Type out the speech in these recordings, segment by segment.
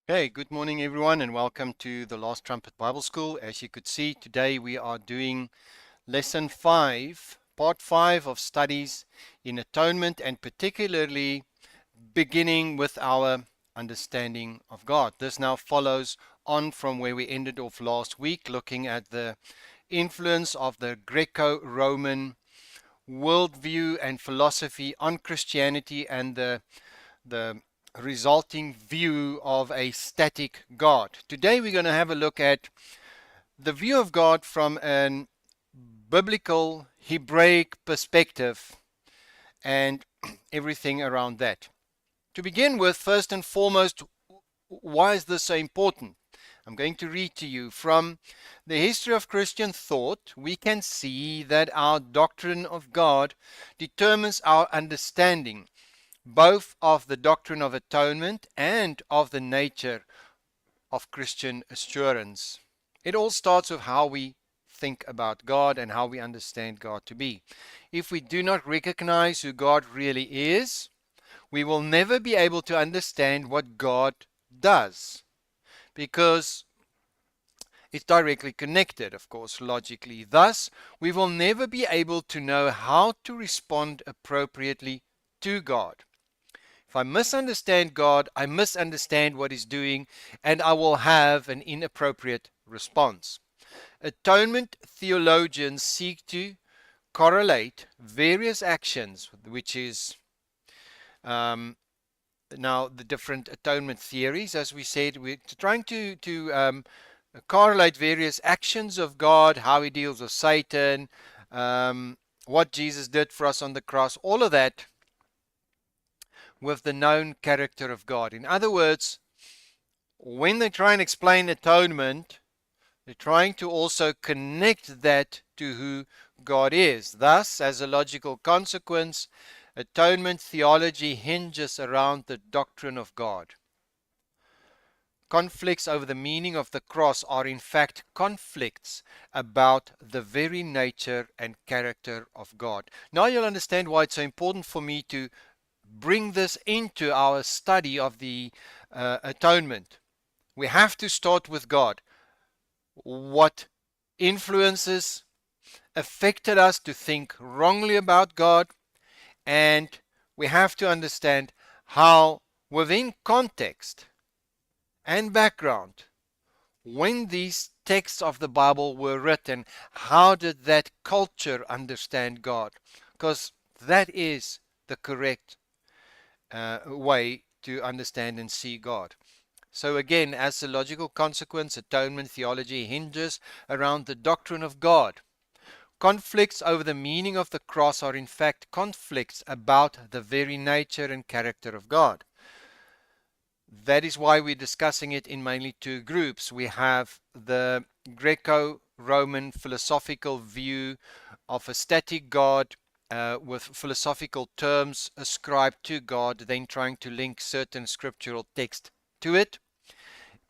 Hey, good morning everyone and welcome to the Last Trumpet Bible School. As you could see, today we are doing lesson 5, part 5 of studies in atonement, and particularly beginning with our understanding of God. This now follows on from where we ended off last week, looking at the influence of the Greco-Roman worldview and philosophy on Christianity and the resulting view of a static God. Today we're going to have a look at the view of God from an biblical Hebraic perspective and everything around that. To begin with, first and foremost, why is this so important? I'm going to read to you from the history of Christian thought. We can see that our doctrine of God determines our understanding both of the doctrine of atonement and of the nature of Christian assurance. It all starts with how we think about God and how we understand God to be. If we do not recognize who God really is, we will never be able to understand what God does, because it's directly connected, of course, logically. Thus, we will never be able to know how to respond appropriately to God. If I misunderstand God, I misunderstand what He's doing, and I will have an inappropriate response. Atonement theologians seek to correlate various actions, which is now the different atonement theories. As we said, we're trying to correlate various actions of God, how He deals with Satan, what Jesus did for us on the cross, all of that with the known character of God. In other words, when they try and explain atonement, they're trying to also connect that to who God is. Thus, as a logical consequence, atonement theology hinges around the doctrine of God. Conflicts over the meaning of the cross are in fact conflicts about the very nature and character of God. Now you'll understand why it's so important for me to bring this into our study of the atonement. We have to start with God. What influences affected us to think wrongly about God, and we have to understand how, within context and background, when these texts of the Bible were written, how did that culture understand God? Because that is the correct way to understand and see God. So again, as a logical consequence, atonement theology hinges around the doctrine of God. Conflicts over the meaning of the cross are in fact conflicts about the very nature and character of God. That is why we're discussing it in mainly two groups. We have the Greco-Roman philosophical view of a static God, with philosophical terms ascribed to God, then trying to link certain scriptural text to it,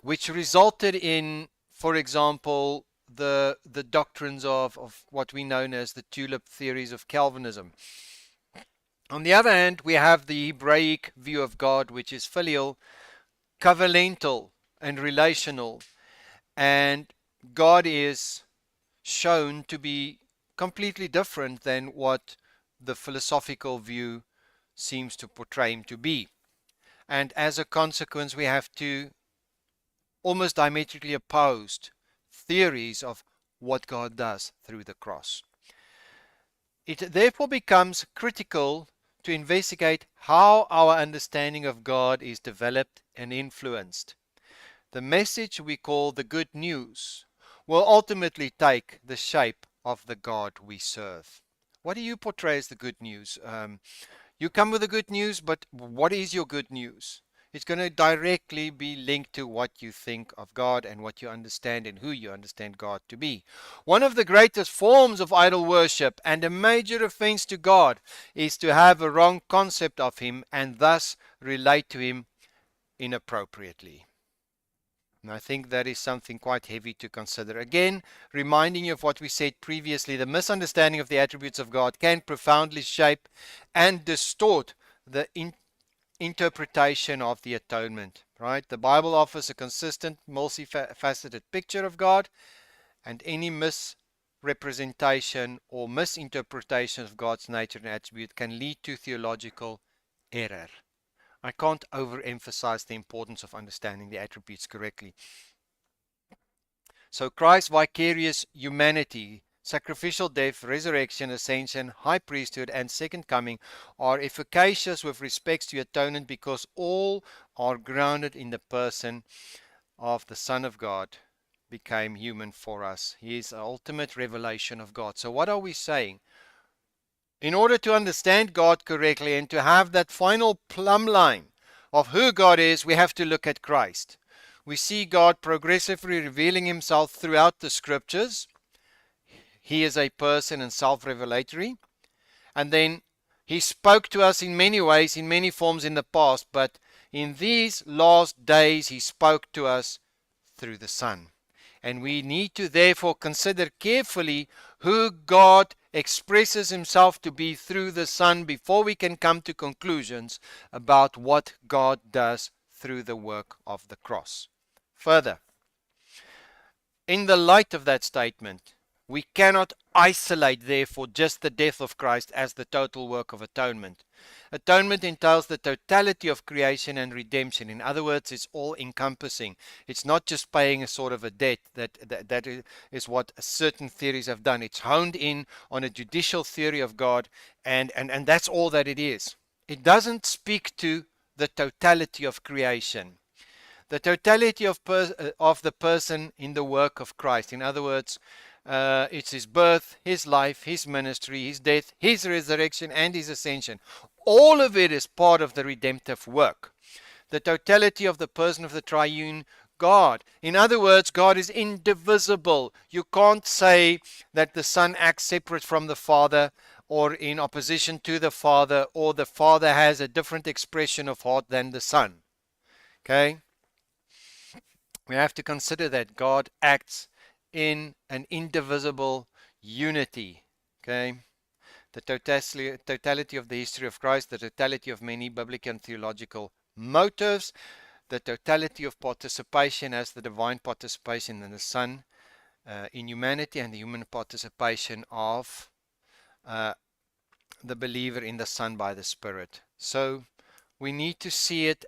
which resulted in, for example, the doctrines of what we know as the tulip theories of Calvinism. On the other hand, we have the Hebraic view of God, which is filial, covenantal, and relational, and God is shown to be completely different than what the philosophical view seems to portray him to be. And as a consequence, we have two almost diametrically opposed theories of what God does through the cross. It therefore becomes critical to investigate how our understanding of God is developed and influenced. The message we call the good news will ultimately take the shape of the God we serve. What do you portray as the good news? You come with the good news, but what is your good news? It's going to directly be linked to what you think of God and what you understand and who you understand God to be. One of the greatest forms of idol worship and a major offense to God is to have a wrong concept of Him and thus relate to Him inappropriately. And I think that is something quite heavy to consider. Again, reminding you of what we said previously, the misunderstanding of the attributes of God can profoundly shape and distort the interpretation of the atonement. right? The Bible offers a consistent, multifaceted picture of God, and any misrepresentation or misinterpretation of God's nature and attribute can lead to theological error. I can't overemphasize the importance of understanding the attributes correctly. So Christ's vicarious humanity, sacrificial death, resurrection, ascension, high priesthood, and second coming are efficacious with respect to atonement because all are grounded in the person of the Son of God became human for us. He is the ultimate revelation of God. So what are we saying? In order to understand God correctly and to have that final plumb line of who God is, we have to look at Christ. We see God progressively revealing himself throughout the scriptures. He is a person and self-revelatory. And then he spoke to us in many ways, in many forms in the past, but in these last days he spoke to us through the Son. And we need to therefore consider carefully who God expresses himself to be through the Son before we can come to conclusions about what God does through the work of the cross. Further, in the light of that statement, we cannot isolate therefore just the death of Christ as the total work of atonement. Atonement entails the totality of creation and redemption. In other words, it's all encompassing. It's not just paying a sort of a debt that is what certain theories have done. It's honed in on a judicial theory of God, and that's all that it is. It doesn't speak to the totality of creation. The totality of the person in the work of Christ. In other words, it's his birth, his life, his ministry, his death, his resurrection, and his ascension. All of it is part of the redemptive work. The totality of the person of the triune God. In other words, God is indivisible. You can't say that the Son acts separate from the Father or in opposition to the Father, or the Father has a different expression of heart than the Son. Okay? We have to consider that God acts in an indivisible unity. Okay? The totality of the history of Christ, the totality of many biblical and theological motives, the totality of participation as the divine participation in the Son in humanity, and the human participation of the believer in the Son by the Spirit. So we need to see it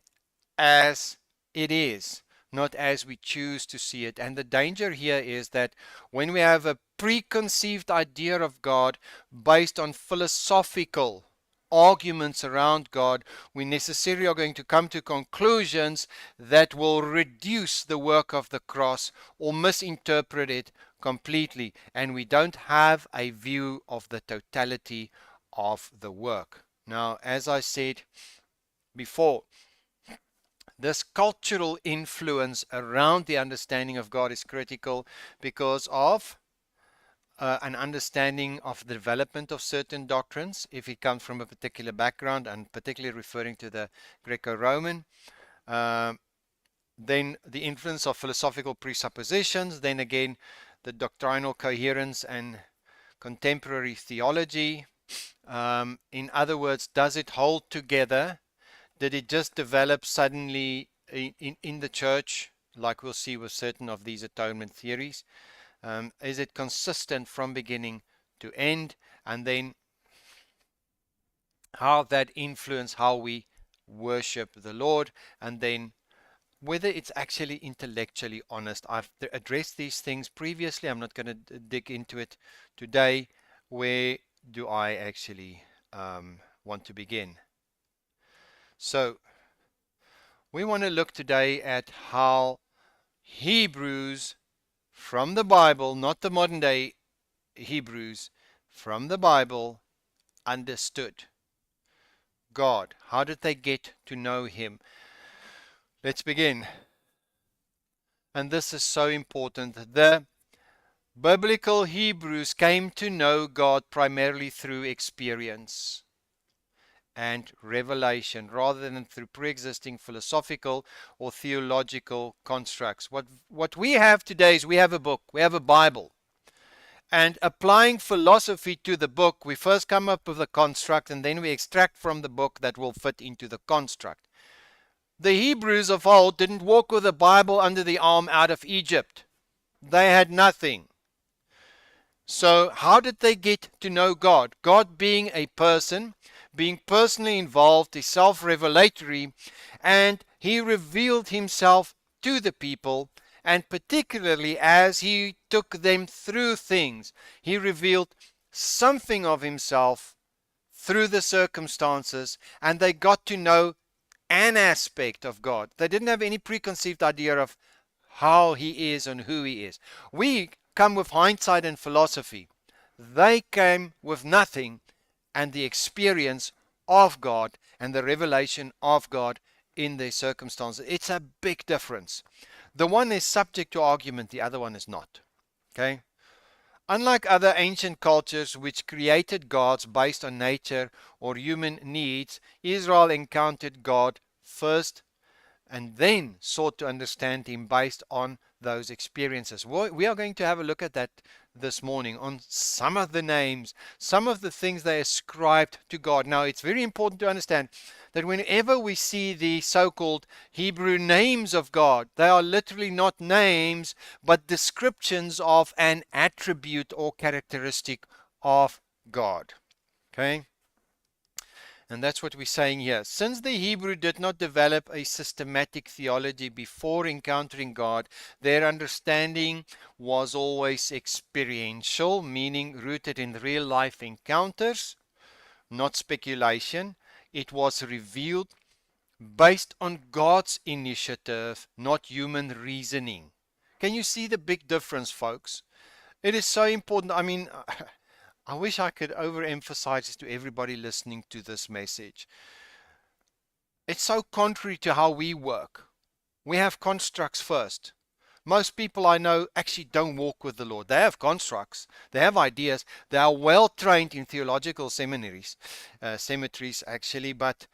as it is, not as we choose to see it. And the danger here is that when we have a preconceived idea of God based on philosophical arguments around God, we necessarily are going to come to conclusions that will reduce the work of the cross or misinterpret it completely, and we don't have a view of the totality of the work. Now, as I said before, this cultural influence around the understanding of God is critical because of an understanding of the development of certain doctrines, if it comes from a particular background, and particularly referring to the Greco-Roman. Then the influence of philosophical presuppositions, then again the doctrinal coherence and contemporary theology. In other words, does it hold together? Did it just develop suddenly in the church, like we'll see with certain of these atonement theories? Is it consistent from beginning to end? And then how that influence how we worship the Lord, and then whether it's actually intellectually honest. I've addressed these things previously. I'm not going to dig into it today. Where do I actually want to begin? So we want to look today at how Hebrews from the Bible, not the modern day Hebrews, from the Bible understood God. How did they get to know him? Let's begin. And this is so important. The biblical Hebrews came to know God primarily through experience and revelation rather than through pre-existing philosophical or theological constructs. What we have today is we have a book, we have a Bible. And applying philosophy to the book, we first come up with a construct and then we extract from the book that will fit into the construct. The Hebrews of old didn't walk with a Bible under the arm out of Egypt. They had nothing. So how did they get to know God? God being a person, being personally involved, is self-revelatory, and he revealed himself to the people, and particularly as he took them through things, he revealed something of himself through the circumstances, and they got to know an aspect of God. They didn't have any preconceived idea of how he is and who he is. We come with hindsight and philosophy. They came with nothing and the experience of God and the revelation of God in their circumstances. It's a big difference. The one is subject to argument, the other one is not. Okay? Unlike other ancient cultures which created gods based on nature or human needs, Israel encountered God first and then sought to understand him based on those experiences. We are going to have a look at that this morning on some of the names, some of the things they ascribed to God. Now, it's very important to understand that whenever we see the so-called Hebrew names of God, they are literally not names, but descriptions of an attribute or characteristic of God. Okay? And that's what we're saying here. Since the Hebrew did not develop a systematic theology before encountering God, their understanding was always experiential, meaning rooted in real life encounters, not speculation. It was revealed based on God's initiative, not human reasoning. Can you see the big difference, folks? It is so important. I mean, I wish I could overemphasize this to everybody listening to this message. It's so contrary to how we work. We have constructs first. Most people I know actually don't walk with the Lord. They have constructs, they have ideas, they are well trained in theological cemeteries actually, but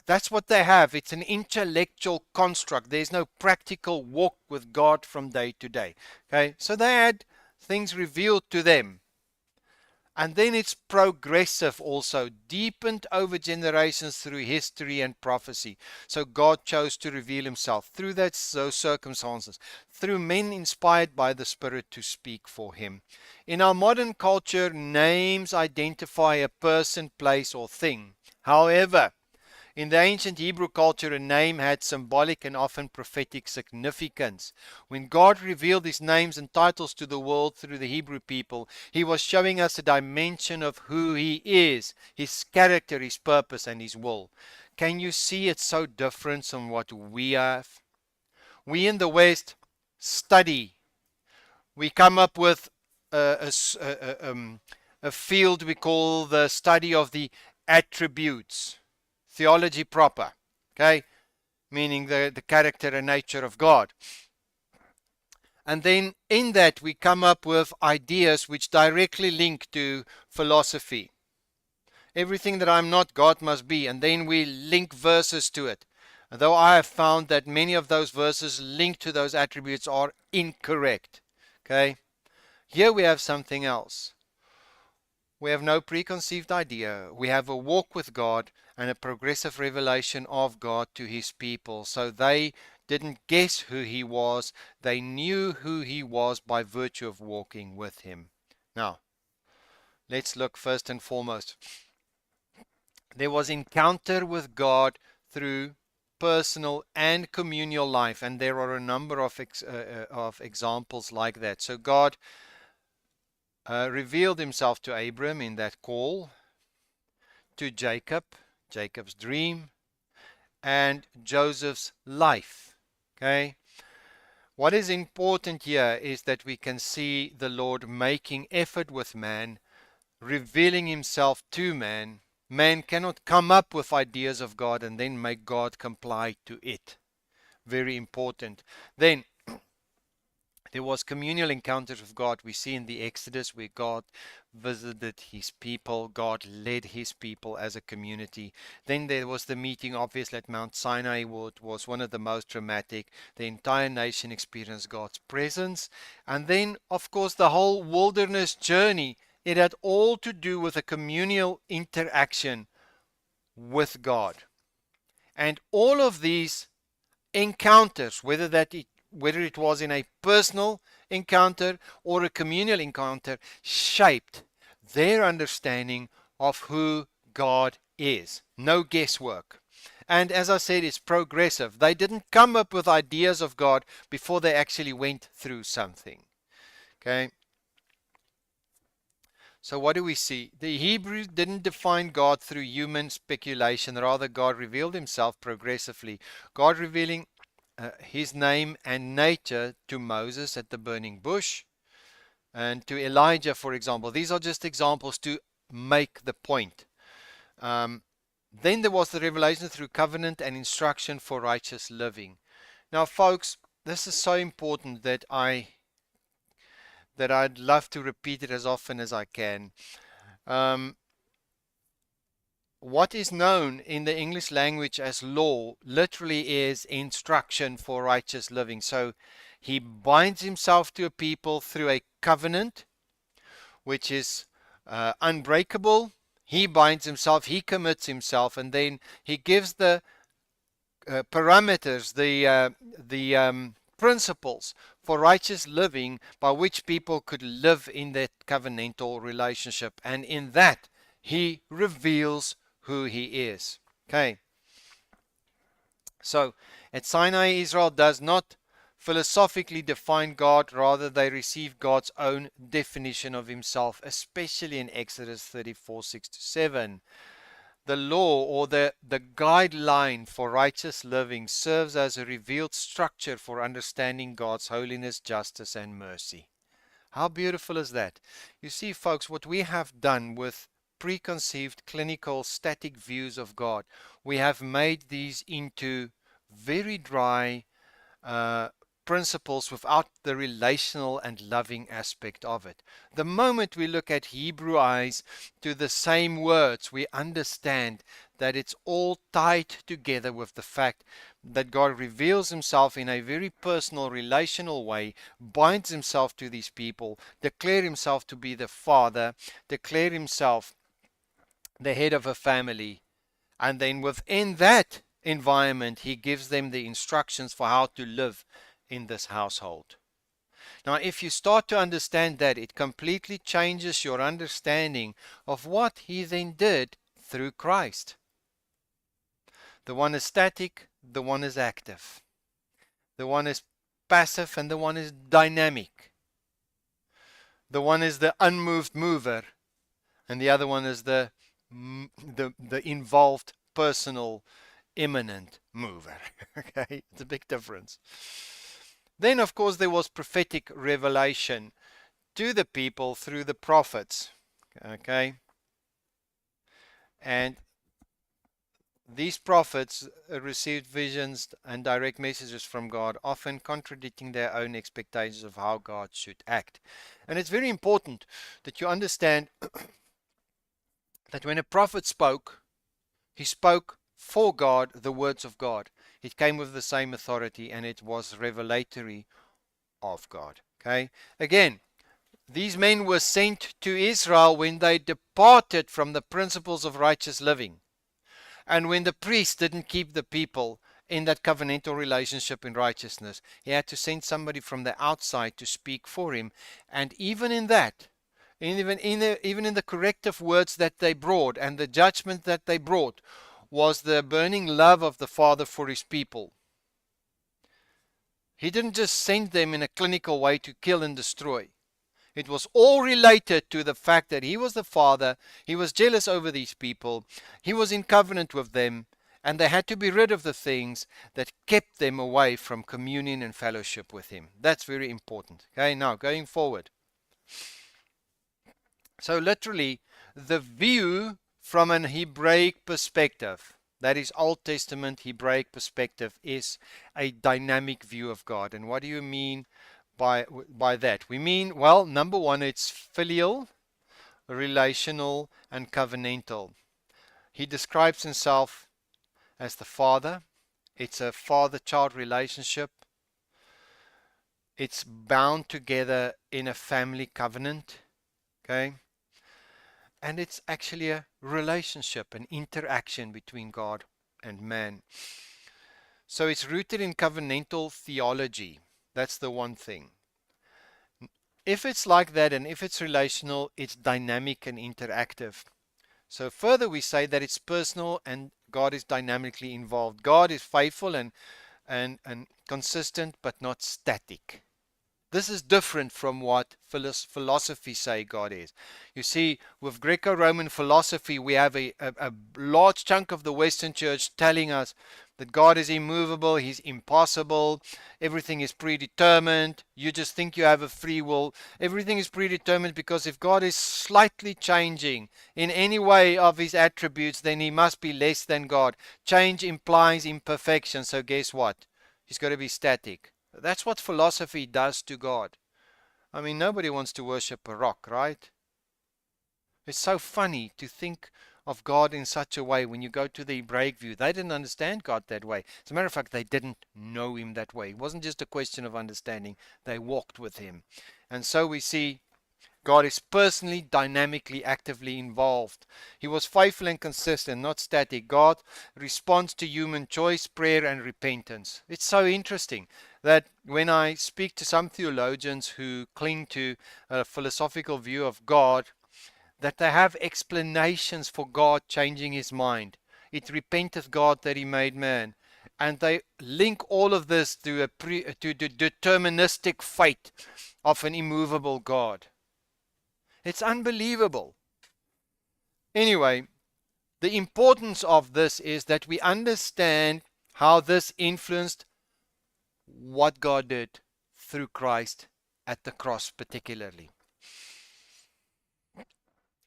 that's what they have. It's an intellectual construct. There's no practical walk with God from day to day. Okay, so they had things revealed to them. And then it's progressive also, deepened over generations through history and prophecy. So God chose to reveal himself through those circumstances, through men inspired by the Spirit to speak for him. In our modern culture, names identify a person, place, or thing. However, in the ancient Hebrew culture, a name had symbolic and often prophetic significance. When God revealed his names and titles to the world through the Hebrew people, he was showing us a dimension of who he is, his character, his purpose, and his will. Can you see it's so different from what we have? We in the West study. We come up with a field we call the study of the attributes. Theology proper, okay, meaning the character and nature of God. And then in that we come up with ideas which directly link to philosophy. Everything that I'm not, God must be, and then we link verses to it. Though I have found that many of those verses linked to those attributes are incorrect. Okay, here we have something else. We have no preconceived idea. We have a walk with God and a progressive revelation of God to his people. So they didn't guess who he was. They knew who he was by virtue of walking with him. Now, let's look first and foremost. There was encounter with God through personal and communal life, and there are a number of examples like that. So God revealed himself to Abram in that call, to Jacob, Jacob's dream, and Joseph's life. Okay? What is important here is that we can see the Lord making effort with man, revealing himself to man. Man cannot come up with ideas of God and then make God comply to it. Very important. Then there was communal encounters with God. We see in the Exodus where God visited his people. God led his people as a community. Then there was the meeting, obviously, at Mount Sinai, which was one of the most dramatic. The entire nation experienced God's presence. And then, of course, the whole wilderness journey. It had all to do with a communal interaction with God. And all of these encounters, whether it was in a personal encounter or a communal encounter, shaped their understanding of who God is. No guesswork. And as I said, it's progressive. They didn't come up with ideas of God before they actually went through something. Okay? So what do we see? The Hebrews didn't define God through human speculation. Rather, God revealed himself progressively. God revealing his name and nature to Moses at the burning bush and to Elijah, for example. These are just examples to make the point. Then there was the revelation through covenant and instruction for righteous living. Now, folks, this is so important that I'd love to repeat it as often as I can. What is known in the English language as law literally is instruction for righteous living. So he binds himself to a people through a covenant, which is unbreakable. He binds himself, he commits himself, and then he gives the parameters, the principles for righteous living by which people could live in that covenantal relationship. And in that, he reveals who he is. Okay. So at Sinai, Israel does not philosophically define God, rather they receive God's own definition of himself, especially in Exodus 34:6-7. The law, or the guideline for righteous living, serves as a revealed structure for understanding God's holiness, justice, and mercy. How beautiful is that? You see, folks, what we have done with preconceived, clinical, static views of God, we have made these into very dry principles without the relational and loving aspect of it. The moment we look at Hebrew eyes to the same words, we understand that it's all tied together with the fact that God reveals himself in a very personal, relational way, binds himself to these people, declare himself to be the Father, declare himself the head of a family, and then within that environment, he gives them the instructions for how to live in this household. Now, if you start to understand that, it completely changes your understanding of what he then did through Christ. The one is static, the one is active. The one is passive and the one is dynamic. The one is the unmoved mover and the other one is the involved personal imminent mover. Okay, it's a big difference. Then, of course, there was prophetic revelation to the people through the prophets. Okay, and these prophets received visions and direct messages from God, often contradicting their own expectations of how God should act. And it's very important that you understand that when a prophet spoke, he spoke for God the words of God. It came with the same authority and it was revelatory of God. Okay? Again, these men were sent to Israel when they departed from the principles of righteous living. And when the priest didn't keep the people in that covenantal relationship in righteousness, he had to send somebody from the outside to speak for him. And even in that, even in the corrective words that they brought and the judgment that they brought, was the burning love of the Father for his people. He didn't just send them in a clinical way to kill and destroy. It was all related to the fact that he was the Father, he was jealous over these people, he was in covenant with them, and they had to be rid of the things that kept them away from communion and fellowship with him. That's very important. Okay, now going forward. So literally, the view from an Hebraic perspective, that is Old Testament Hebraic perspective, is a dynamic view of God. And what do you mean by that? We mean, well, number one, it's filial, relational, and covenantal. He describes himself as the Father. It's a father-child relationship. It's bound together in a family covenant. Okay? And it's actually a relationship, an interaction between God and man. So it's rooted in covenantal theology. That's the one thing. If it's like that and if it's relational, it's dynamic and interactive. So further we say that it's personal and God is dynamically involved. God is faithful and consistent but not static. This is different from what philosophy say God is. You see, with Greco-Roman philosophy, we have a large chunk of the Western Church telling us that God is immovable, He's impossible, everything is predetermined, you just think you have a free will. Everything is predetermined because if God is slightly changing in any way of His attributes, then He must be less than God. Change implies imperfection, so guess what? He's got to be static. That's what philosophy does to God. I mean, nobody wants to worship a rock, right? It's so funny to think of God in such a way when you go to the Hebraic view. They didn't understand God that way. As a matter of fact, they didn't know Him that way. It wasn't just a question of understanding, they walked with Him. And so we see God is personally, dynamically, actively involved. He was faithful and consistent, not static. God responds to human choice, prayer, and repentance. It's so interesting that when I speak to some theologians who cling to a philosophical view of God, that they have explanations for God changing His mind. It repenteth God that He made man. And they link all of this to the deterministic fate of an immovable God. It's unbelievable. Anyway, the importance of this is that we understand how this influenced what God did through Christ at the cross particularly.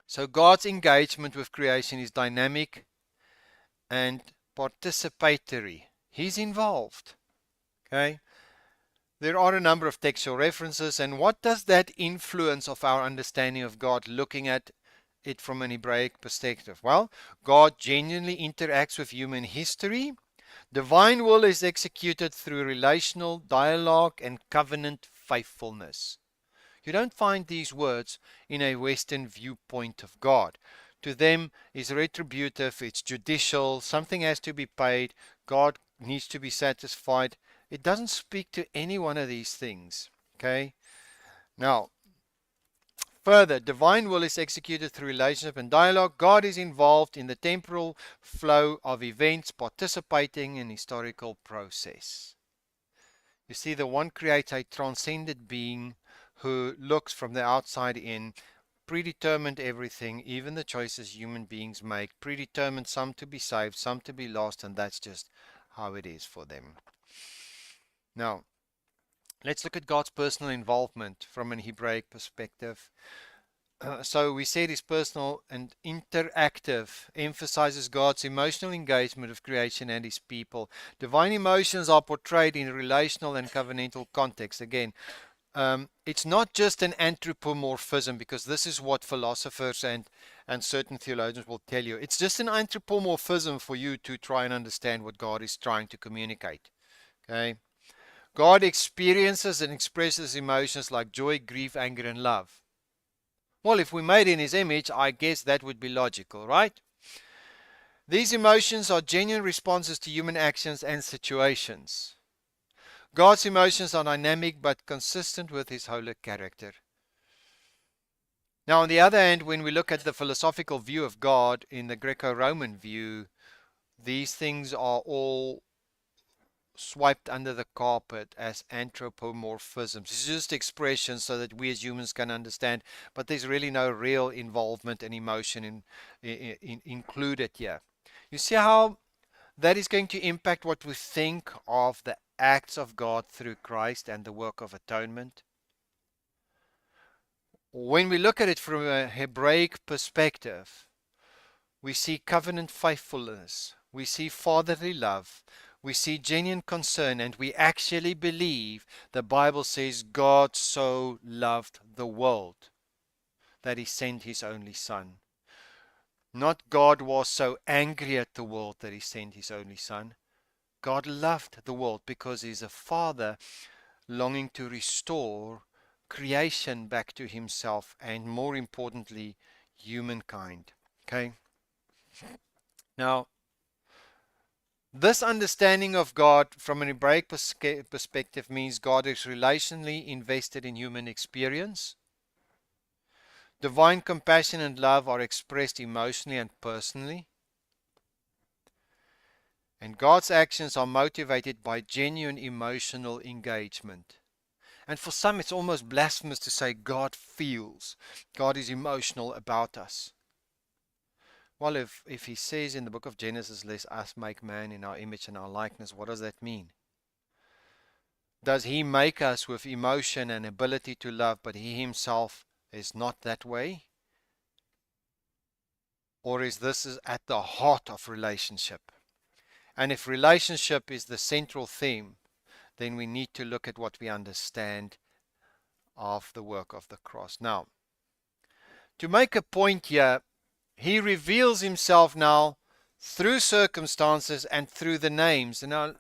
So God's engagement with creation is dynamic and participatory. He's involved. Okay? There are a number of textual references, and what does that influence of our understanding of God looking at it from an Hebraic perspective? Well, God genuinely interacts with human history. Divine will is executed through relational dialogue and covenant faithfulness. You don't find these words in a Western viewpoint of God. To them, it's retributive, it's judicial, something has to be paid, God needs to be satisfied. It doesn't speak to any one of these things. Okay? Now, further, divine will is executed through relationship and dialogue. God is involved in the temporal flow of events, participating in historical process. You see, the one creates a transcendent being who looks from the outside in, predetermined everything, even the choices human beings make, predetermined some to be saved, some to be lost, and that's just how it is for them. Now, let's look at God's personal involvement from an Hebraic perspective. So we said is personal and interactive, emphasizes God's emotional engagement with creation and His people. Divine emotions are portrayed in relational and covenantal context. Again, it's not just an anthropomorphism, because this is what philosophers and certain theologians will tell you. It's just an anthropomorphism for you to try and understand what God is trying to communicate. Okay? God experiences and expresses emotions like joy, grief, anger, and love. Well, if we made in His image, I guess that would be logical, right? These emotions are genuine responses to human actions and situations. God's emotions are dynamic but consistent with His holy character. Now, on the other hand, when we look at the philosophical view of God in the Greco-Roman view, these things are all swiped under the carpet as anthropomorphisms. It's just expressions so that we as humans can understand, but there's really no real involvement and emotion included here. You see how that is going to impact what we think of the acts of God through Christ and the work of atonement? When we look at it from a Hebraic perspective, we see covenant faithfulness, we see fatherly love, we see genuine concern, and we actually believe the Bible says God so loved the world that He sent His only Son. Not God was so angry at the world that He sent His only Son. God loved the world because He's a Father longing to restore creation back to Himself, and more importantly, humankind. Okay? Now, This understanding of God from an Hebraic perspective means God is relationally invested in human experience. Divine compassion and love are expressed emotionally and personally. And God's actions are motivated by genuine emotional engagement. And for some, it's almost blasphemous to say God feels. God is emotional about us. Well, if he says in the book of Genesis, let us make man in our image and our likeness, what does that mean? Does he make us with emotion and ability to love, but he himself is not that way? Or is this at the heart of relationship? And if relationship is the central theme, then we need to look at what we understand of the work of the cross. Now, to make a point here, he reveals himself now through circumstances and through the names. And now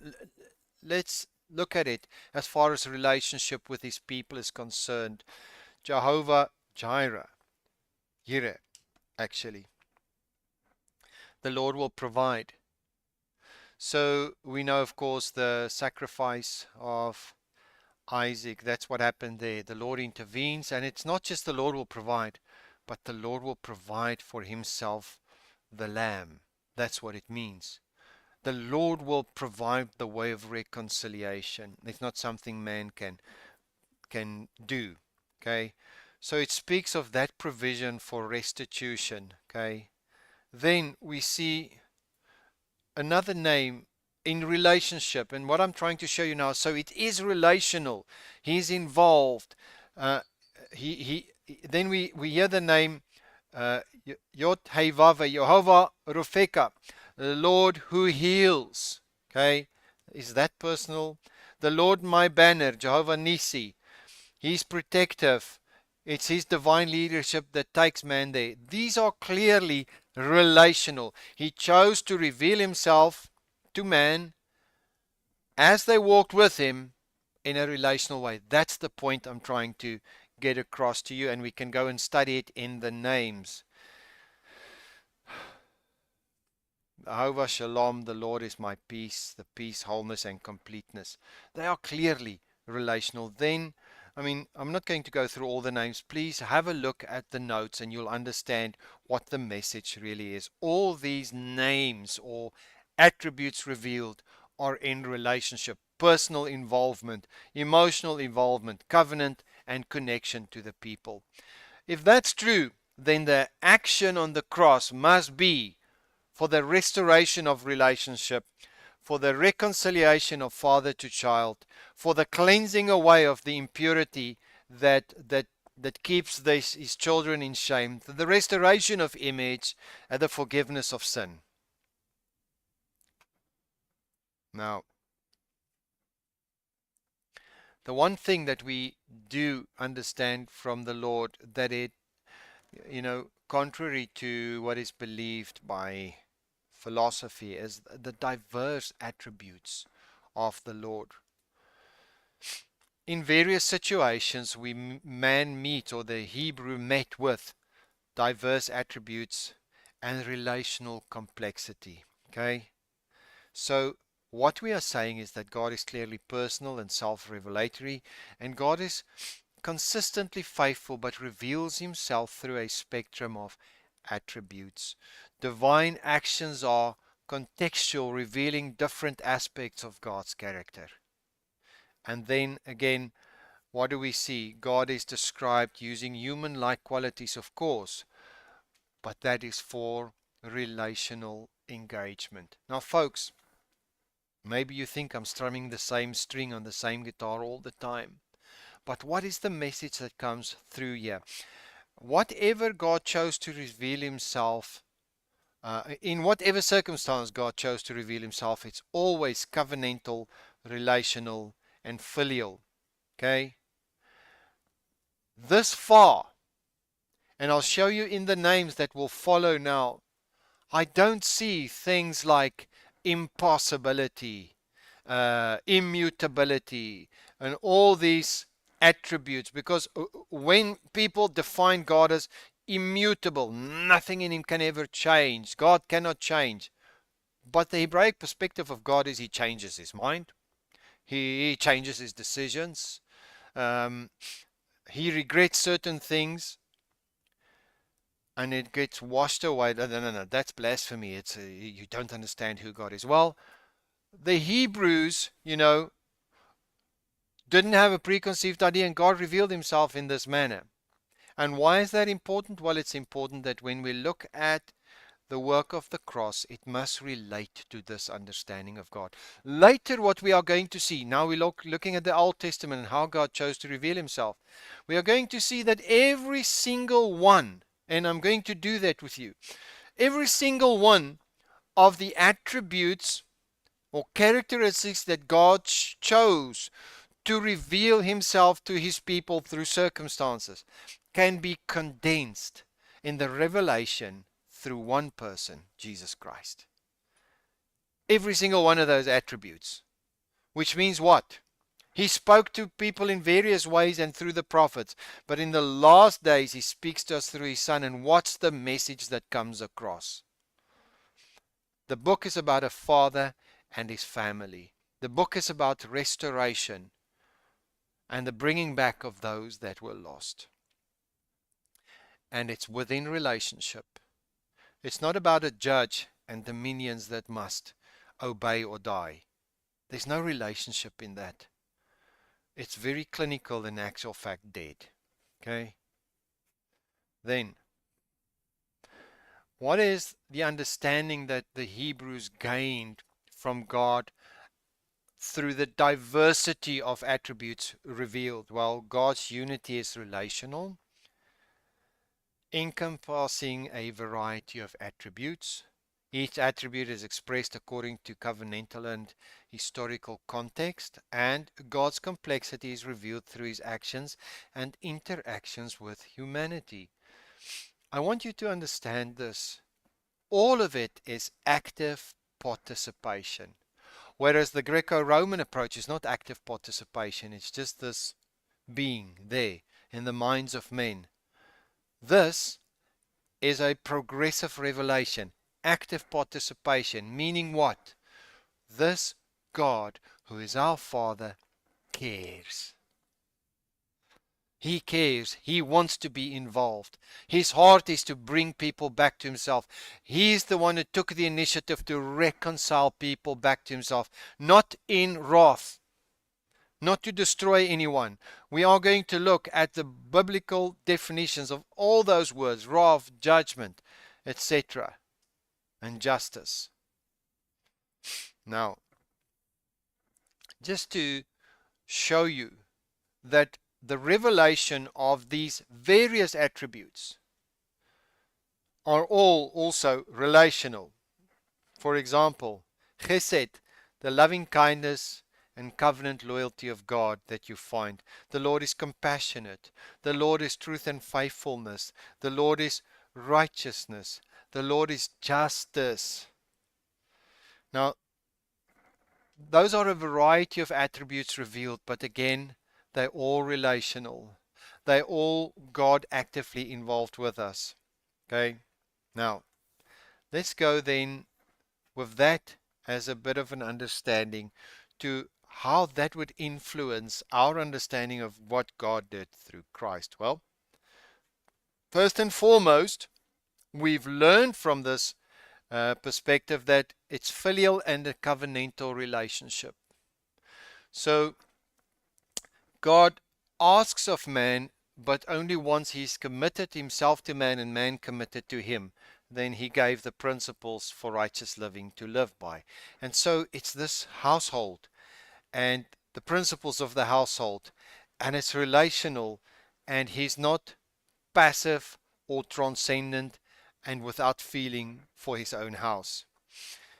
let's look at it as far as relationship with his people is concerned. Jehovah Jireh, actually, the Lord will provide. So we know, of course, the sacrifice of Isaac. That's what happened there. The Lord intervenes, and it's not just the Lord will provide, but the Lord will provide for himself the lamb. That's what it means. The Lord will provide the way of reconciliation. It's not something man can do. Okay? So it speaks of that provision for restitution. Okay? Then we see another name in relationship, and what I'm trying to show you now, so it is relational. He's involved. Uh, he then we hear the name Yod Hei Vav Hei, Jehovah Rofeka, the Lord who heals. Okay, is that personal? The Lord my banner, Jehovah Nisi. He's protective. It's his divine leadership that takes man there. These are clearly relational. He chose to reveal himself to man as they walked with him in a relational way. That's the point I'm trying to get across to you, and we can go and study it in the names. Jehovah Shalom, the Lord is my peace, the peace, wholeness, and completeness. They are clearly relational. Then, I'm not going to go through all the names. Please have a look at the notes and you'll understand what the message really is. All these names or attributes revealed are in relationship, personal involvement, emotional involvement, covenant, and connection to the people. If that's true, then the action on the cross must be for the restoration of relationship, for the reconciliation of father to child, for the cleansing away of the impurity that keeps his children in shame, the restoration of image, and the forgiveness of sin. Now, the one thing that we do understand from the Lord, that it, contrary to what is believed by philosophy, is the diverse attributes of the Lord. In various situations, man meet, or the Hebrew met with diverse attributes and relational complexity. Okay? So, what we are saying is that God is clearly personal and self-revelatory, and God is consistently faithful but reveals himself through a spectrum of attributes. Divine actions are contextual, revealing different aspects of God's character. And then again, what do we see? God is described using human-like qualities, of course, but that is for relational engagement. Now, folks, maybe you think I'm strumming the same string on the same guitar all the time. But what is the message that comes through here? Whatever God chose to reveal himself, in whatever circumstance God chose to reveal himself, it's always covenantal, relational, and filial. Okay? This far, and I'll show you in the names that will follow now, I don't see things like impossibility, immutability, and all these attributes, because when people define God as immutable, nothing in him can ever change, God cannot change, But the Hebraic perspective of God is He changes His mind. He changes His decisions. Um, he regrets certain things and it gets washed away. No, no, no, no, that's blasphemy. You don't understand who God is. Well, the Hebrews, didn't have a preconceived idea, and God revealed Himself in this manner. And why is that important? Well, it's important that when we look at the work of the cross, it must relate to this understanding of God. Later, what we are going to see, now we're looking at the Old Testament and how God chose to reveal Himself, we are going to see that every single one, and I'm going to do that with you, every single one of the attributes or characteristics that God chose to reveal Himself to His people through circumstances can be condensed in the revelation through one person, Jesus Christ. Every single one of those attributes. Which means what? He spoke to people in various ways and through the prophets, but in the last days He speaks to us through His Son. And what's the message that comes across? The book is about a father and his family. The book is about restoration and the bringing back of those that were lost. And it's within relationship. It's not about a judge and the minions that must obey or die. There's no relationship in that. It's very clinical, in actual fact, dead. Okay? Then, what is the understanding that the Hebrews gained from God through the diversity of attributes revealed? Well, God's unity is relational, encompassing a variety of attributes. Each attribute is expressed according to covenantal and historical context, and God's complexity is revealed through His actions and interactions with humanity. I want you to understand this. All of it is active participation. Whereas the Greco-Roman approach is not active participation, it's just this being there in the minds of men. This is a progressive revelation, active participation, meaning what? This God, who is our Father, cares. He cares. He wants to be involved. His heart is to bring people back to Himself. He's the one who took the initiative to reconcile people back to Himself, not in wrath, not to destroy anyone. We are going to look at the biblical definitions of all those words: wrath, judgment, etc., and justice. Now, just to show you that the revelation of these various attributes are all also relational. For example, chesed, the loving kindness and covenant loyalty of God that you find. The Lord is compassionate. The Lord is truth and faithfulness. The Lord is righteousness. The Lord is justice. Now, those are a variety of attributes revealed, but again, they're all relational. They're all God actively involved with us. Okay? Now, let's go then with that as a bit of an understanding to how that would influence our understanding of what God did through Christ. Well, first and foremost, we've learned from this perspective that it's filial and a covenantal relationship. So, God asks of man, but only once He's committed Himself to man and man committed to Him, then He gave the principles for righteous living to live by. And so it's this household and the principles of the household, and it's relational, and He's not passive or transcendent and without feeling for His own house.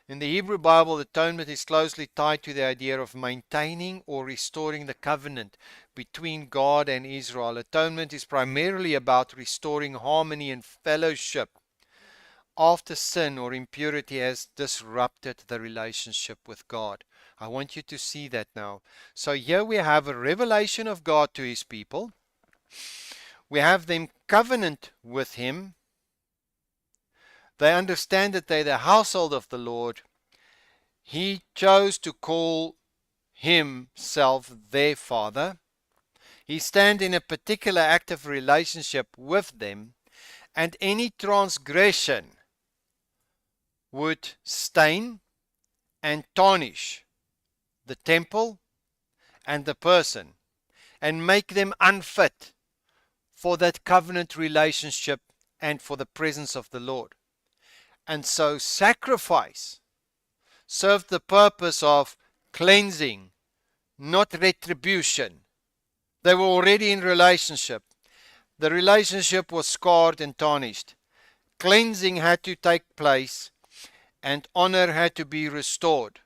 In the Hebrew Bible, atonement is closely tied to the idea of maintaining or restoring the covenant between God and Israel. Atonement is primarily about restoring harmony and fellowship after sin or impurity has disrupted the relationship with God. I want you to see that now. So here we have a revelation of God to His people. We have them covenant with Him. They understand that they're the household of the Lord, He chose to call himself their Father. He stands in a particular active relationship with them, and any transgression would stain and tarnish the temple and the person and make them unfit for that covenant relationship and for the presence of the Lord. And so sacrifice served the purpose of cleansing, not retribution. They were already in relationship. The relationship was scarred and tarnished. Cleansing had to take place and honor had to be restored.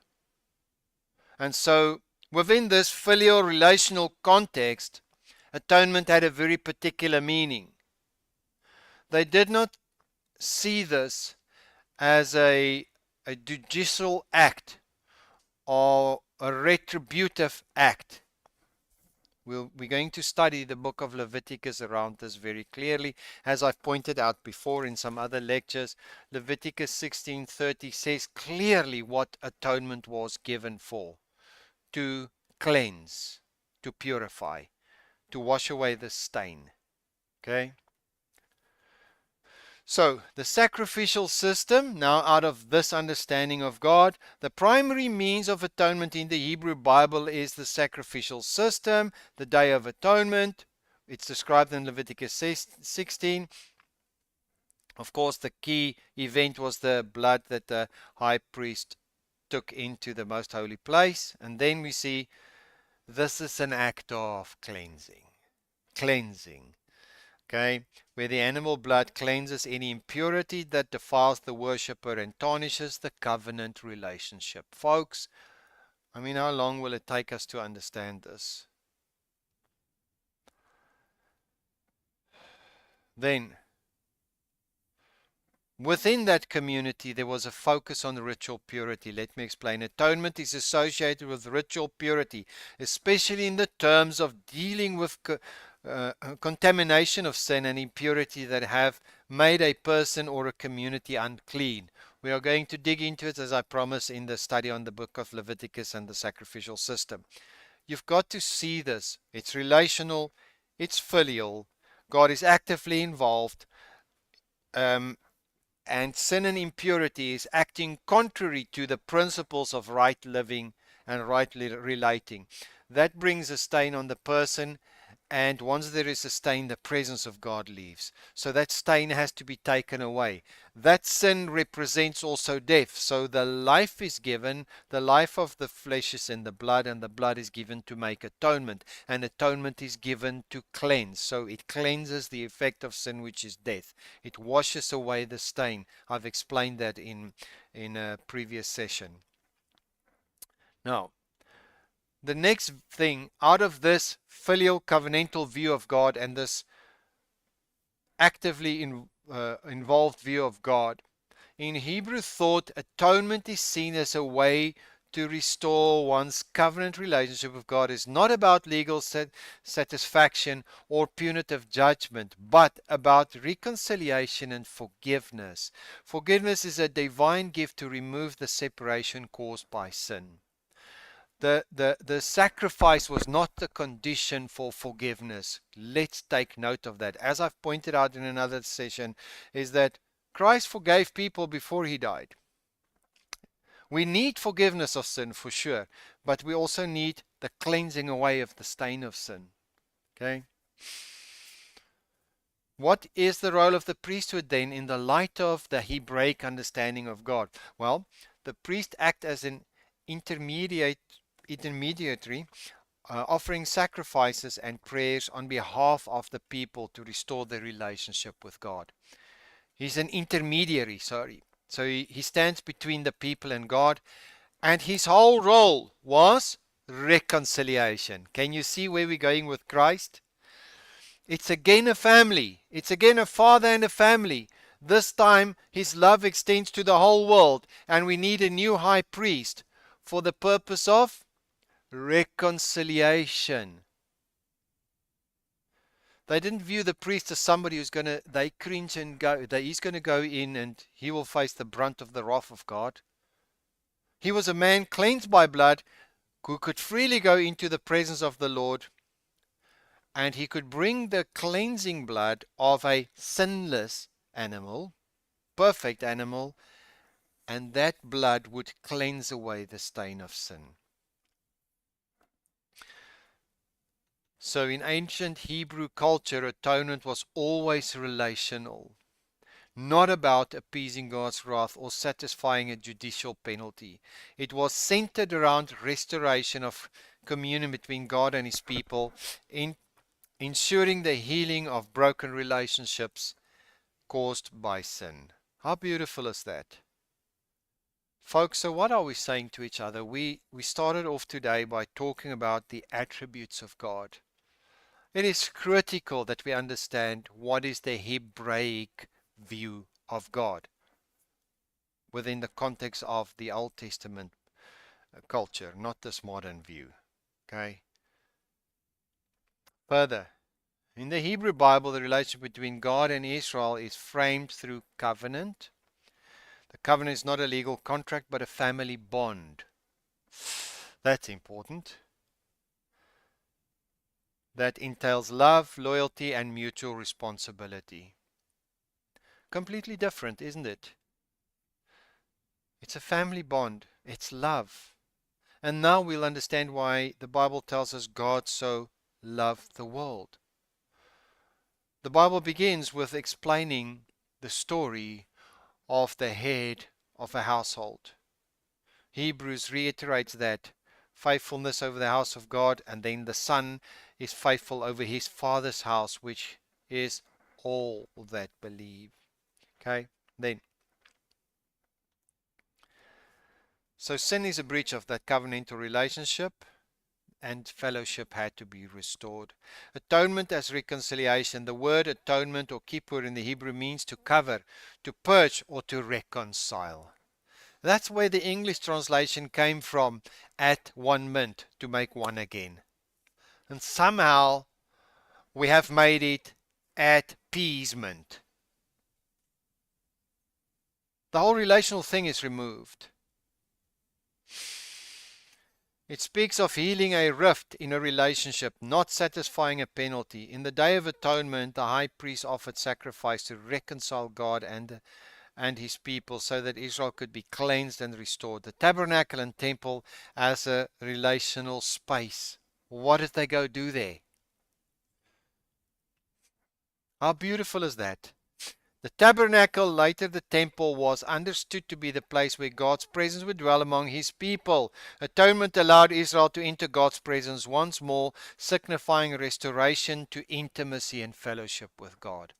And so within this filial relational context, atonement had a very particular meaning. They did not see this as a judicial act or a retributive act. We're going to study the book of Leviticus around this very clearly. As I've pointed out before in some other lectures, Leviticus 16:30 says clearly what atonement was given for: to cleanse, to purify, to wash away the stain. Okay? So, the sacrificial system, now out of this understanding of God, the primary means of atonement in the Hebrew Bible is the sacrificial system, the Day of Atonement. It's described in Leviticus 16. Of course, the key event was the blood that the high priest took into the most holy place. And then we see this is an act of cleansing. Cleansing. Okay, where the animal blood cleanses any impurity that defiles the worshipper and tarnishes the covenant relationship. Folks, I mean, how long will it take us to understand this? Then, within that community, there was a focus on ritual purity. Let me explain. Atonement is associated with ritual purity, especially in the terms of dealing with contamination of sin and impurity that have made a person or a community unclean. We are going to dig into it, as I promised, in the study on the book of Leviticus and the sacrificial system. You've got to see this. It's relational, it's filial. God is actively involved, and sin and impurity is acting contrary to the principles of right living and right relating. That brings a stain on the person. And once there is a stain, the presence of God leaves. So that stain has to be taken away. That sin represents also death. So the life is given, the life of the flesh is in the blood, and the blood is given to make atonement. And atonement is given to cleanse. So it cleanses the effect of sin, which is death. It washes away the stain. I've explained that in a previous session. Now, the next thing out of this filial covenantal view of God and this actively involved view of God, in Hebrew thought, atonement is seen as a way to restore one's covenant relationship with God. It's not about legal satisfaction or punitive judgment, but about reconciliation and forgiveness. Forgiveness is a divine gift to remove the separation caused by sin. The sacrifice was not the condition for forgiveness. Let's take note of that. As I've pointed out in another session, is that Christ forgave people before he died. We need forgiveness of sin for sure, but we also need the cleansing away of the stain of sin. Okay? What is the role of the priesthood then in the light of the Hebraic understanding of God? Well, the priest acts as an intermediary, offering sacrifices and prayers on behalf of the people to restore their relationship with God. He's an intermediary, sorry. So he stands between the people and God, and his whole role was reconciliation. Can you see where we're going with Christ? It's again a family. It's again a father and a family. This time his love extends to the whole world, and we need a new high priest for the purpose of reconciliation. They didn't view the priest as somebody who's going to, they cringe and go, he's going to go in and he will face the brunt of the wrath of God. He was a man cleansed by blood who could freely go into the presence of the Lord, and he could bring the cleansing blood of a sinless animal, perfect animal, and that blood would cleanse away the stain of sin. So in ancient Hebrew culture, atonement was always relational, not about appeasing God's wrath or satisfying a judicial penalty. It was centered around restoration of communion between God and his people, in ensuring the healing of broken relationships caused by sin. How beautiful is that? Folks, so what are we saying to each other? We started off today by talking about the attributes of God. It is critical that we understand what is the Hebraic view of God within the context of the Old Testament culture, not this modern view. Okay? Further, in the Hebrew Bible, the relationship between God and Israel is framed through covenant. The covenant is not a legal contract, but a family bond. That's important. That entails love, loyalty, and mutual responsibility. Completely different, isn't it? It's a family bond. It's love. And now we'll understand why the Bible tells us God so loved the world. The Bible begins with explaining the story of the head of a household. Hebrews reiterates that faithfulness over the house of God, and then the son is faithful over his father's house, which is all that believe. Okay, then. So sin is a breach of that covenantal relationship, and fellowship had to be restored. Atonement as reconciliation. The word atonement or kippur in the Hebrew means to cover, to purge, or to reconcile. That's where the English translation came from, at one mint, to make one again. And somehow we have made it at appeasement. The whole relational thing is removed. It speaks of healing a rift in a relationship, not satisfying a penalty. In the Day of Atonement, the high priest offered sacrifice to reconcile God and his people so that Israel could be cleansed and restored. The tabernacle and temple as a relational space. What did they go do there? How beautiful is that? The tabernacle, later the temple, was understood to be the place where God's presence would dwell among his people. Atonement allowed Israel to enter God's presence once more, signifying restoration to intimacy and fellowship with God.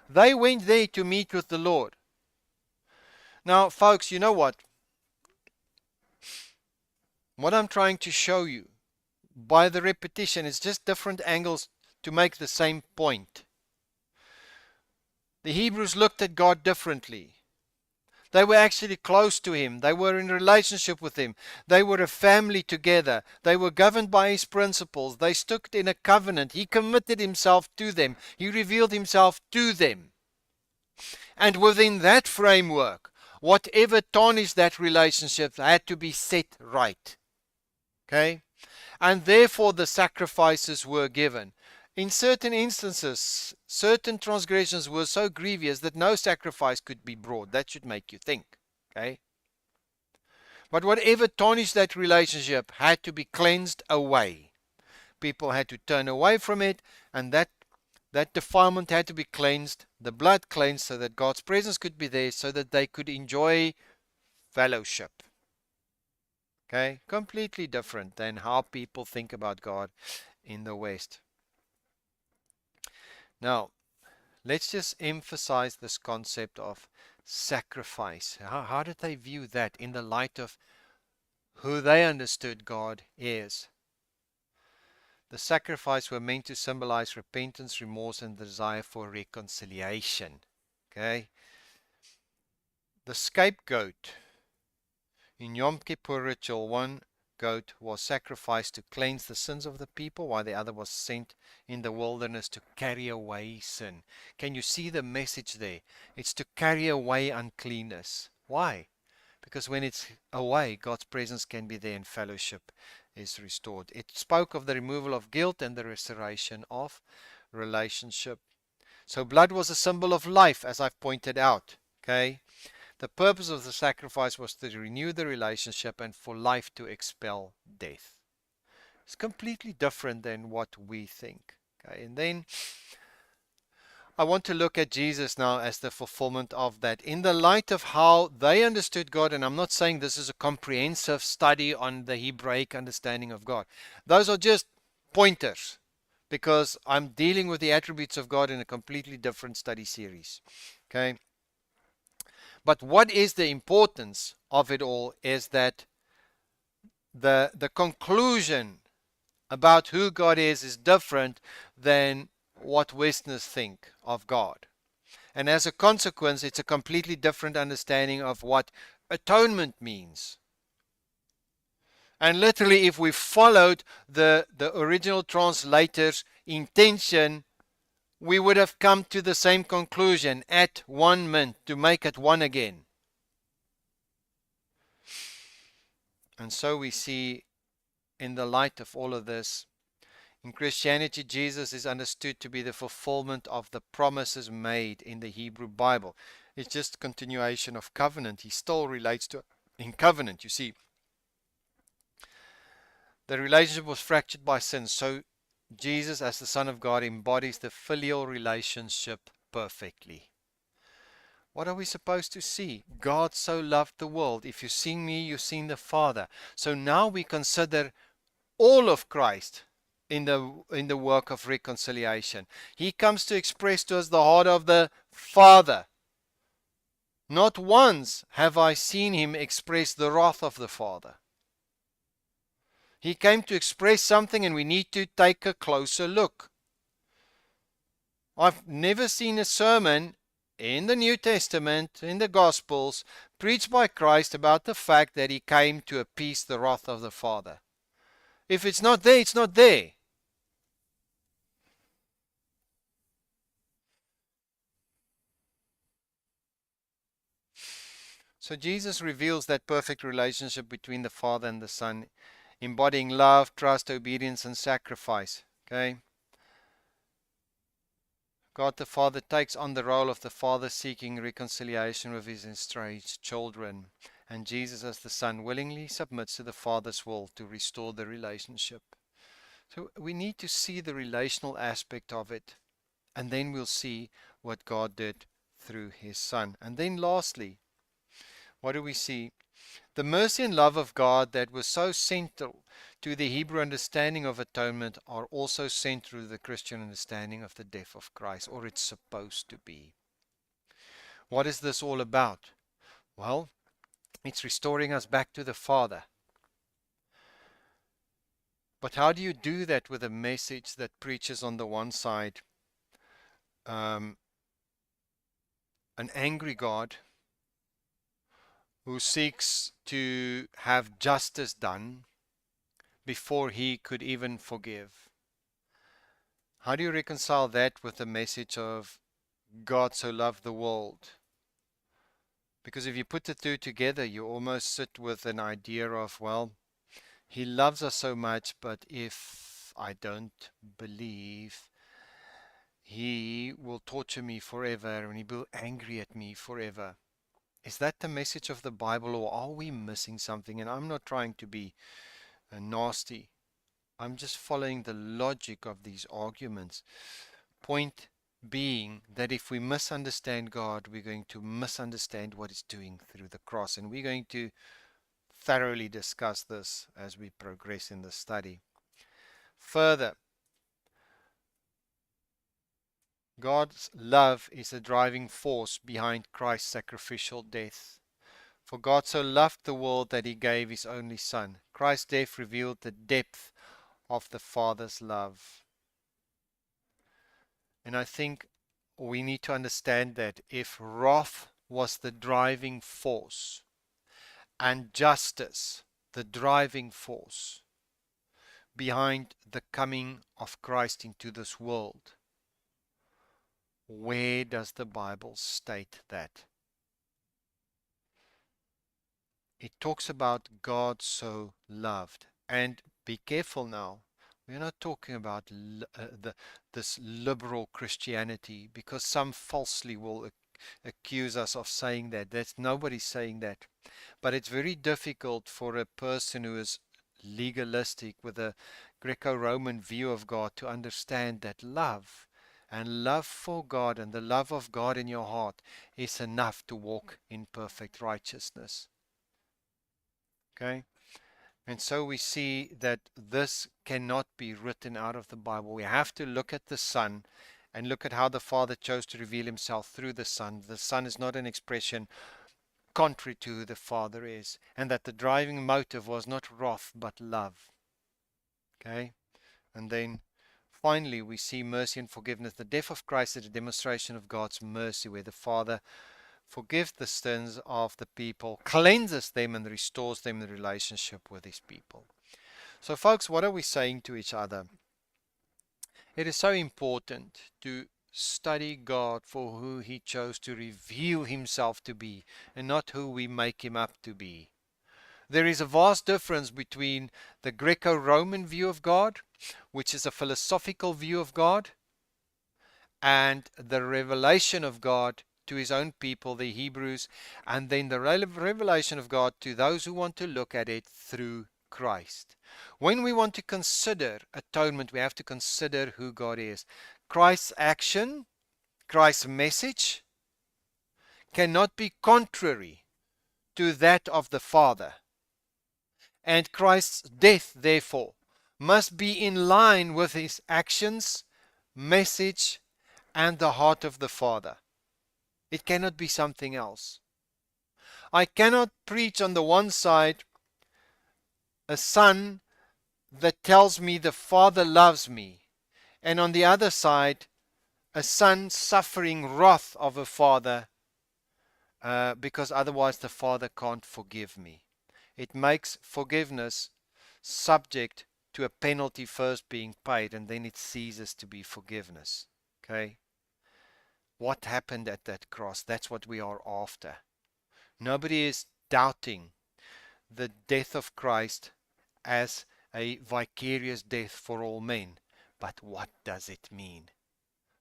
They went there to meet with the Lord. Now, folks, you know what? What I'm trying to show you by the repetition is just different angles to make the same point. The Hebrews looked at God differently. They were actually close to him. They were in relationship with him. They were a family together. They were governed by his principles. They stood in a covenant. He committed himself to them. He revealed himself to them. And within that framework, whatever tarnished that relationship had to be set right. Okay? And therefore the sacrifices were given. In certain instances, certain transgressions were so grievous that no sacrifice could be brought. That should make you think. Okay? But whatever tarnished that relationship had to be cleansed away. People had to turn away from it, and that defilement had to be cleansed, the blood cleansed, so that God's presence could be there, so that they could enjoy fellowship. Okay? Completely different than how people think about God in the West. Now, let's just emphasize this concept of sacrifice. How did they view that in the light of who they understood God is? The sacrifice were meant to symbolize repentance, remorse, and the desire for reconciliation. Okay? The scapegoat in Yom Kippur ritual, one goat was sacrificed to cleanse the sins of the people, while the other was sent in the wilderness to carry away sin. Can you see the message there? It's to carry away uncleanness. Why? Because when it's away, God's presence can be there and fellowship is restored. It spoke of the removal of guilt and the restoration of relationship. So blood was a symbol of life, as I've pointed out. Okay? The purpose of the sacrifice was to renew the relationship and for life to expel death. It's completely different than what we think. Okay? And then I want to look at Jesus now as the fulfillment of that in the light of how they understood God. And I'm not saying this is a comprehensive study on the Hebraic understanding of God. Those are just pointers because I'm dealing with the attributes of God in a completely different study series. Okay. But what is the importance of it all is that the conclusion about who God is different than what Westerners think of God. And as a consequence, it's a completely different understanding of what atonement means. And literally, if we followed the original translator's intention, we would have come to the same conclusion: at one mint, to make it one again. And so we see, in the light of all of this, in Christianity, Jesus is understood to be the fulfillment of the promises made in the Hebrew Bible. It's just continuation of covenant. He still relates to in covenant. You see, the relationship was fractured by sin. So Jesus, as the Son of God, embodies the filial relationship perfectly. What are we supposed to see? God so loved the world. If you've seen me, you've seen the Father. So now we consider all of Christ in the work of reconciliation. He comes to express to us the heart of the Father. Not once have I seen him express the wrath of the Father. He came to express something, and we need to take a closer look. I've never seen a sermon in the New Testament, in the Gospels, preached by Christ about the fact that he came to appease the wrath of the Father. If it's not there, it's not there. So Jesus reveals that perfect relationship between the Father and the Son, embodying love, trust, obedience, and sacrifice. Okay? God the Father takes on the role of the Father seeking reconciliation with his estranged children. And Jesus, as the Son, willingly submits to the Father's will to restore the relationship. So we need to see the relational aspect of it. And then we'll see what God did through his Son. And then lastly, what do we see? The mercy and love of God that was so central to the Hebrew understanding of atonement are also central to the Christian understanding of the death of Christ, or it's supposed to be. What is this all about? Well, it's restoring us back to the Father. But how do you do that with a message that preaches on the one side an angry God who seeks to have justice done before he could even forgive? How do you reconcile that with the message of God so loved the world? Because if you put the two together, you almost sit with an idea of, well, he loves us so much, but if I don't believe, he will torture me forever and he will be angry at me forever. Is that the message of the Bible, or are we missing something? And I'm not trying to be nasty. I'm just following the logic of these arguments. Point being that if we misunderstand God, we're going to misunderstand what He's doing through the cross. And we're going to thoroughly discuss this as we progress in the study. Further, God's love is the driving force behind Christ's sacrificial death. For God so loved the world that He gave His only Son. Christ's death revealed the depth of the Father's love. And I think we need to understand that if wrath was the driving force and justice the driving force behind the coming of Christ into this world, where does the Bible state that? it talks about God so loved. And be careful now. We're not talking about this liberal Christianity, because some falsely will accuse us of saying that. That's nobody's saying that. But it's very difficult for a person who is legalistic with a Greco-Roman view of God to understand that love and love for God and the love of God in your heart is enough to walk in perfect righteousness. Okay? And so we see that this cannot be written out of the Bible. We have to look at the Son and look at how the Father chose to reveal himself through the Son. The Son is not an expression contrary to who the Father is, and that the driving motive was not wrath but love. Okay? And then finally we see mercy and forgiveness. The death of Christ is a demonstration of God's mercy, where the Father forgives the sins of the people, cleanses them, and restores them in relationship with his people. So folks, what are we saying to each other? It is so important to study God for who he chose to reveal himself to be, and not who we make him up to be. There is a vast difference between the Greco-Roman view of God, which is a philosophical view of God, and the revelation of God to his own people, the Hebrews, and then the revelation of God to those who want to look at it through Christ. When we want to consider atonement, we have to consider who God is. Christ's action, Christ's message cannot be contrary to that of the Father. And Christ's death, therefore, must be in line with his actions, message, and the heart of the Father. It cannot be something else. I cannot preach on the one side a son that tells me the Father loves me, and on the other side a son suffering wrath of a father because otherwise the Father can't forgive me. It makes forgiveness subject to a penalty first being paid, and then it ceases to be forgiveness. Okay? What happened at that cross? That's what we are after. Nobody is doubting the death of Christ as a vicarious death for all men. But what does it mean?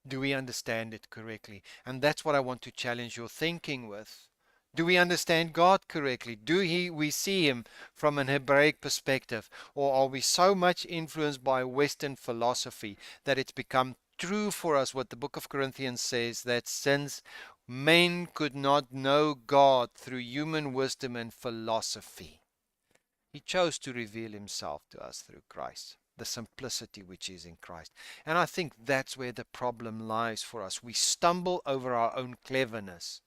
Do we understand it correctly? And that's what I want to challenge your thinking with. Do we understand God correctly? Do we see him from an Hebraic perspective? Or are we so much influenced by Western philosophy that it's become true for us what the book of Corinthians says, that since men could not know God through human wisdom and philosophy, he chose to reveal himself to us through Christ, the simplicity which is in Christ. And I think that's where the problem lies for us. We stumble over our own cleverness,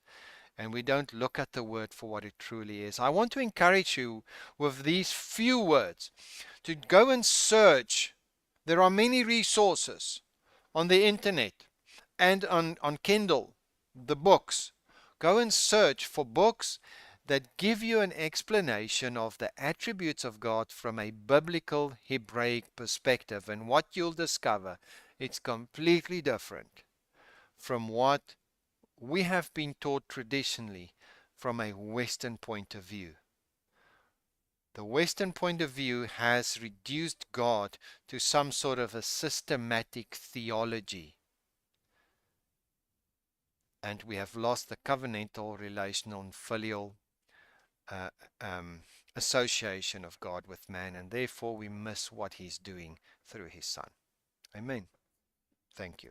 and we don't look at the word for what it truly is. I want to encourage you with these few words to go and search. There are many resources on the internet and on Kindle, the books. Go and search for books that give you an explanation of the attributes of God from a biblical Hebraic perspective. And what you'll discover, it's completely different from what we have been taught traditionally from a Western point of view. The Western point of view has reduced God to some sort of a systematic theology. And we have lost the covenantal, relational, and filial uh, association of God with man, and therefore we miss what he's doing through his Son. Amen. Thank you.